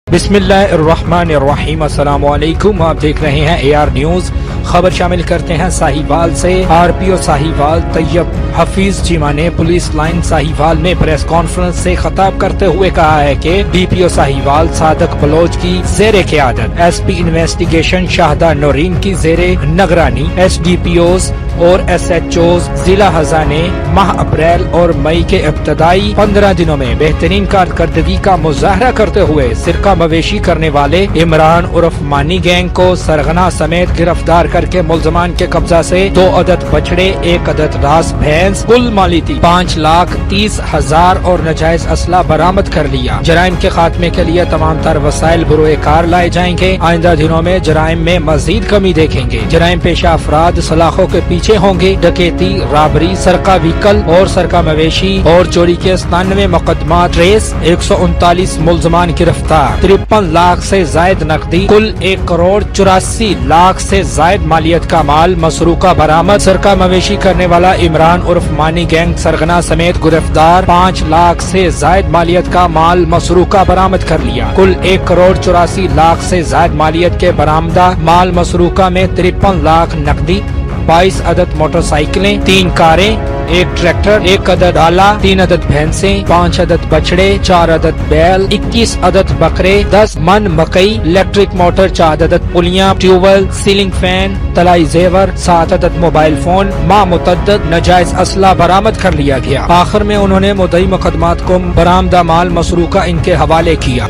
बिस्मिल्लाहिर्रहमानिर्रहीम। अस्सलाम वालेकुम। आप देख रहे हैं AR न्यूज। खबर शामिल करते हैं साहिवाल से। RPO साहिवाल तैयब हफीज चीमा ने पुलिस लाइन साहिवाल में प्रेस कॉन्फ्रेंस से खिताब करते हुए कहा है कि DPO साहिवाल सादक बलोच की जेर क़यादत, SP इन्वेस्टिगेशन शाहदा नौरीन की जेरे निगरानी, SDPOs और SHOs जिला हज़ा ने माह अप्रैल और मई के इब्तदाई 15 दिनों में बेहतरीन कारकर्दगी का मुजाहरा करते हुए सिरका मवेशी करने वाले इमरान उर्फ मानी गैंग को सरगना समेत गिरफ्तार करके मुल्जमान के कब्जा से 2 अदद बछड़े, 1 अदद रास भैंस, कुल मालियती 5,30,000 और नजायज असला बरामद कर लिया। जराइम के खात्मे के लिए तमाम तर वसाइल बुरोए कार लाए जाएंगे। आइंदा दिनों में जराइम में मजीद कमी देखेंगे। जराइम पेशा अफराद सलाखों के पीछे होंगे। डकैती, राबरी, सरका व्हीकल और सरका मवेशी और चोरी के 97 मुकदमा ट्रेस, 139 मुल्जमान गिरफ्तार, 53 लाख से जायद नकदी, कुल 1,84,00,000 से जायद मालियत का माल मसरूका बरामद। सरका मवेशी करने वाला इमरान उर्फ मानी गैंग सरगना समेत गिरफ्तार, 5 लाख से जायद मालियत का माल मसरूका बरामद कर लिया। कुल 1,84,00,000 से जायद मालियत के बरामदा माल मसरूका में 53 लाख नकदी, 22 अदद मोटरसाइकिलें, 3 कारें, 1 ट्रैक्टर, 1 अदद आला, 3 अदद भैंसें, 5 अदद बछड़े, 4 अदद बैल, 21 अदद बकरे, 10 मन मकई, इलेक्ट्रिक मोटर, 4 अदद पुलियां, ट्यूबवेल, सीलिंग फैन, तलाई जेवर, 7 अदद मोबाइल फोन, मुतअद्दिद नजायज असला बरामद कर लिया गया। आखिर में उन्होंने मुद्दई मुकदमात को बरामदा माल मसरूका इनके हवाले किया।